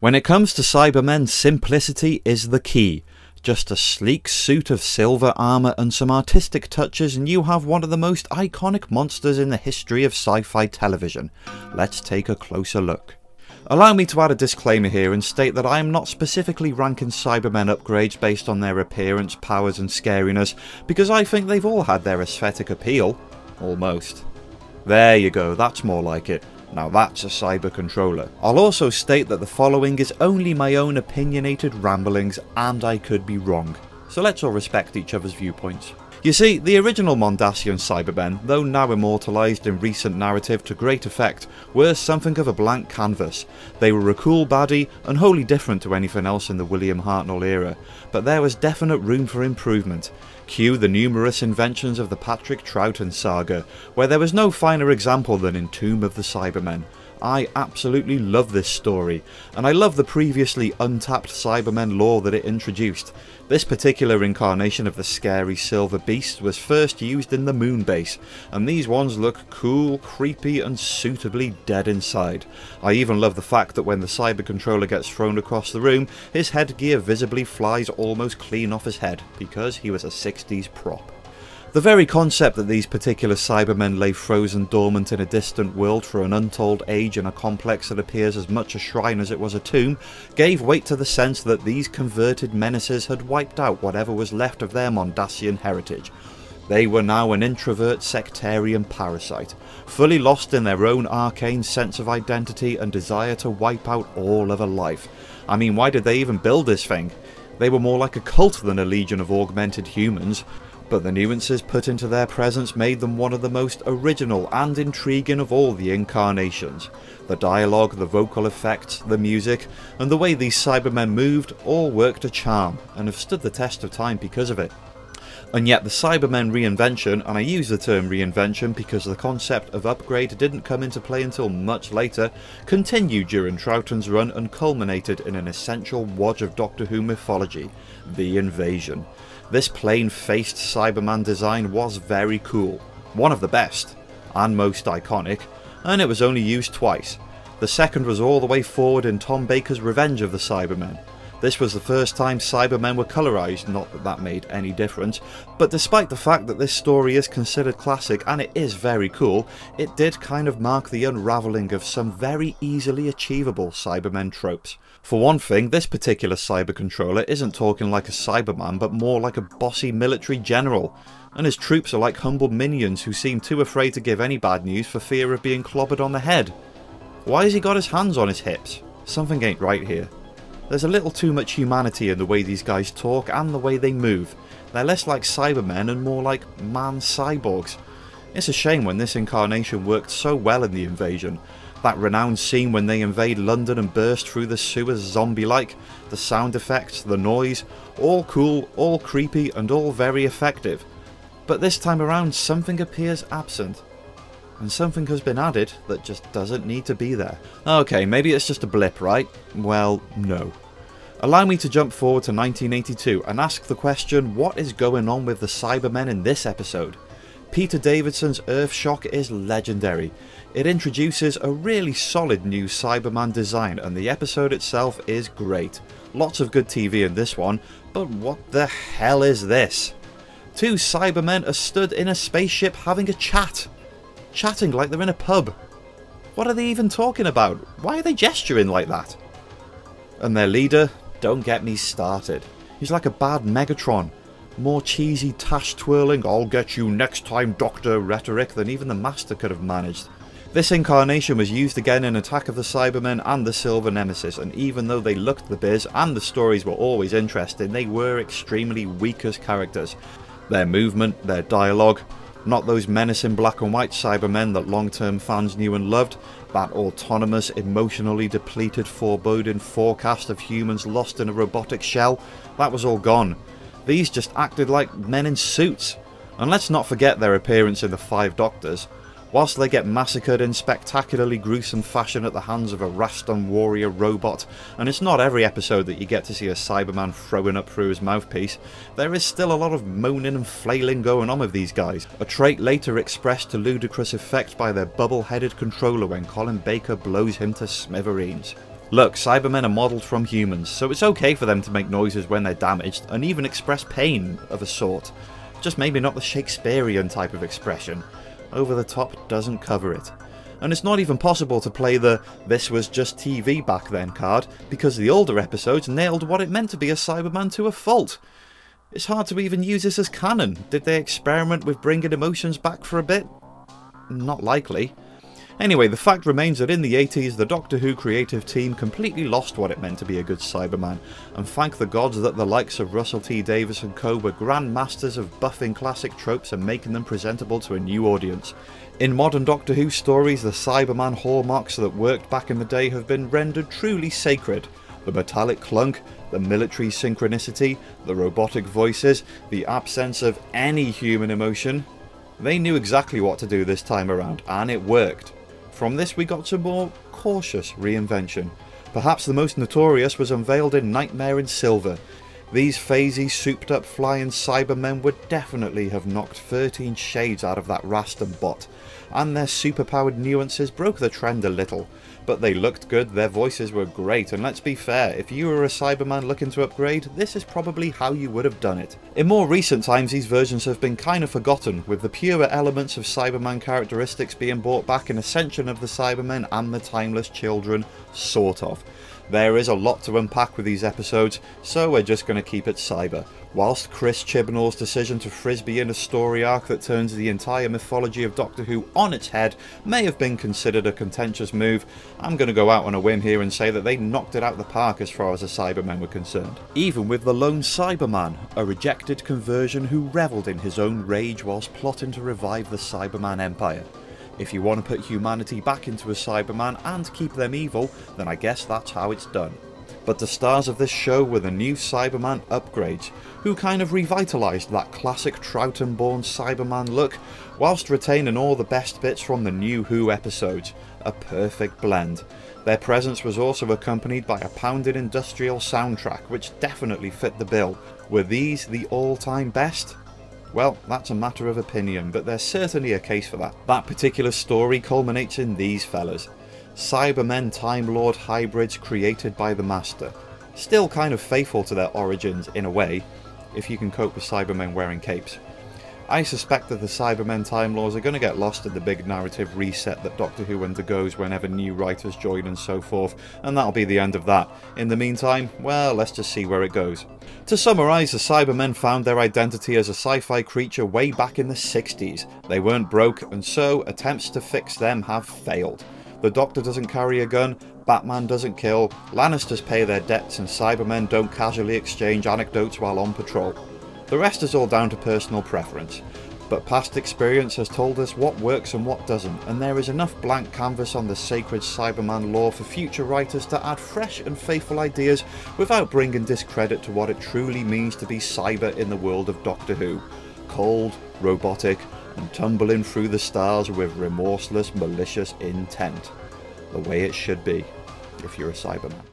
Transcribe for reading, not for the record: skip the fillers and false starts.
When it comes to Cybermen, simplicity is the key. Just a sleek suit of silver armour and some artistic touches and you have one of the most iconic monsters in the history of sci-fi television. Let's take a closer look. Allow me to add a disclaimer here and state that I am not specifically ranking Cybermen upgrades based on their appearance, powers and scariness, because I think they've all had their aesthetic appeal. Almost. There you go, that's more like it. Now that's a cyber controller. I'll also state that the following is only my own opinionated ramblings and I could be wrong. So let's all respect each other's viewpoints. You see, the original Mondasian Cybermen, though now immortalised in recent narrative to great effect, were something of a blank canvas. They were a cool baddie and wholly different to anything else in the William Hartnell era, but there was definite room for improvement. Cue the numerous inventions of the Patrick Troughton saga, where there was no finer example than in Tomb of the Cybermen. I absolutely love this story, and I love the previously untapped Cybermen lore that it introduced. This particular incarnation of the scary silver beast was first used in the moon base, and these ones look cool, creepy and suitably dead inside. I even love the fact that when the cyber controller gets thrown across the room, his headgear visibly flies almost clean off his head, because he was a 60s prop. The very concept that these particular Cybermen lay frozen dormant in a distant world for an untold age in a complex that appears as much a shrine as it was a tomb, gave weight to the sense that these converted menaces had wiped out whatever was left of their Mondasian heritage. They were now an introvert sectarian parasite, fully lost in their own arcane sense of identity and desire to wipe out all other life. I mean, why did they even build this thing? They were more like a cult than a legion of augmented humans. But the nuances put into their presence made them one of the most original and intriguing of all the incarnations. The dialogue, the vocal effects, the music, and the way these Cybermen moved all worked a charm, and have stood the test of time because of it. And yet the Cybermen reinvention, and I use the term reinvention because the concept of upgrade didn't come into play until much later, continued during Troughton's run and culminated in an essential wodge of Doctor Who mythology, the Invasion. This plain-faced Cyberman design was very cool, one of the best, and most iconic, and it was only used twice. The second was all the way forward in Tom Baker's Revenge of the Cybermen. This was the first time Cybermen were colorised, not that that made any difference, but despite the fact that this story is considered classic and it is very cool, it did kind of mark the unravelling of some very easily achievable Cybermen tropes. For one thing, this particular cyber controller isn't talking like a Cyberman but more like a bossy military general, and his troops are like humble minions who seem too afraid to give any bad news for fear of being clobbered on the head. Why has he got his hands on his hips? Something ain't right here. There's a little too much humanity in the way these guys talk and the way they move. They're less like Cybermen and more like man-cyborgs. It's a shame when this incarnation worked so well in the Invasion. That renowned scene when they invade London and burst through the sewers zombie-like, the sound effects, the noise, all cool, all creepy and all very effective. But this time around something appears absent. And something has been added that just doesn't need to be there. Okay, maybe it's just a blip, right? Well, no. Allow me to jump forward to 1982 and ask the question, what is going on with the Cybermen in this episode? Peter Davidson's Earthshock is legendary. It introduces a really solid new Cyberman design and the episode itself is great. Lots of good TV in this one, but what the hell is this? Two Cybermen are stood in a spaceship having a chat. Chatting like they're in a pub. What are they even talking about? Why are they gesturing like that? And their leader, don't get me started. He's like a bad Megatron. More cheesy tash twirling, I'll get you next time doctor rhetoric than even the Master could have managed. This incarnation was used again in Attack of the Cybermen and the Silver Nemesis, and even though they looked the biz and the stories were always interesting, they were extremely weak as characters. Their movement, their dialogue, not those menacing black and white Cybermen that long-term fans knew and loved, that autonomous, emotionally depleted, foreboding forecast of humans lost in a robotic shell, that was all gone. These just acted like men in suits. And let's not forget their appearance in the Five Doctors. Whilst they get massacred in spectacularly gruesome fashion at the hands of a Raston warrior robot, and it's not every episode that you get to see a Cyberman throwing up through his mouthpiece, there is still a lot of moaning and flailing going on with these guys, a trait later expressed to ludicrous effect by their bubble-headed controller when Colin Baker blows him to smithereens. Look, Cybermen are modelled from humans, so it's okay for them to make noises when they're damaged, and even express pain of a sort. Just maybe not the Shakespearean type of expression. Over the Top doesn't cover it. And it's not even possible to play the "this was just TV back then" card, because the older episodes nailed what it meant to be a Cyberman to a fault. It's hard to even use this as canon. Did they experiment with bringing emotions back for a bit? Not likely. Anyway, the fact remains that in the 80s, the Doctor Who creative team completely lost what it meant to be a good Cyberman, and thank the gods that the likes of Russell T Davies and co were grand masters of buffing classic tropes and making them presentable to a new audience. In modern Doctor Who stories, the Cyberman hallmarks that worked back in the day have been rendered truly sacred. The metallic clunk, the military synchronicity, the robotic voices, the absence of any human emotion. They knew exactly what to do this time around, and it worked. From this we got to more cautious reinvention. Perhaps the most notorious was unveiled in Nightmare in Silver. These phasey, souped up flying Cybermen would definitely have knocked 13 shades out of that Raston bot, and their superpowered nuances broke the trend a little. But they looked good, their voices were great, and let's be fair, if you were a Cyberman looking to upgrade, this is probably how you would have done it. In more recent times, these versions have been kind of forgotten, with the purer elements of Cyberman characteristics being brought back in Ascension of the Cybermen and the Timeless Children, sort of. There is a lot to unpack with these episodes, so we're just going to keep it cyber. Whilst Chris Chibnall's decision to frisbee in a story arc that turns the entire mythology of Doctor Who on its head may have been considered a contentious move, I'm going to go out on a whim here and say that they knocked it out the park as far as the Cybermen were concerned. Even with the lone Cyberman, a rejected conversion who revelled in his own rage whilst plotting to revive the Cyberman Empire. If you want to put humanity back into a Cyberman and keep them evil, then I guess that's how it's done. But the stars of this show were the new Cyberman upgrades, who kind of revitalised that classic Troughton-born Cyberman look, whilst retaining all the best bits from the new Who episodes. A perfect blend. Their presence was also accompanied by a pounding industrial soundtrack, which definitely fit the bill. Were these the all-time best? Well, that's a matter of opinion, but there's certainly a case for that. That particular story culminates in these fellas. Cybermen Time Lord hybrids created by the Master. Still kind of faithful to their origins in a way, if you can cope with Cybermen wearing capes. I suspect that the Cybermen Time Lords are going to get lost in the big narrative reset that Doctor Who undergoes whenever new writers join and so forth, and that'll be the end of that. In the meantime, well, let's just see where it goes. To summarise, the Cybermen found their identity as a sci-fi creature way back in the 60s. They weren't broke, and so attempts to fix them have failed. The Doctor doesn't carry a gun, Batman doesn't kill, Lannisters pay their debts, and Cybermen don't casually exchange anecdotes while on patrol. The rest is all down to personal preference, but past experience has told us what works and what doesn't, and there is enough blank canvas on the sacred Cyberman lore for future writers to add fresh and faithful ideas without bringing discredit to what it truly means to be cyber in the world of Doctor Who. Cold, robotic, and tumbling through the stars with remorseless, malicious intent. The way it should be, if you're a Cyberman.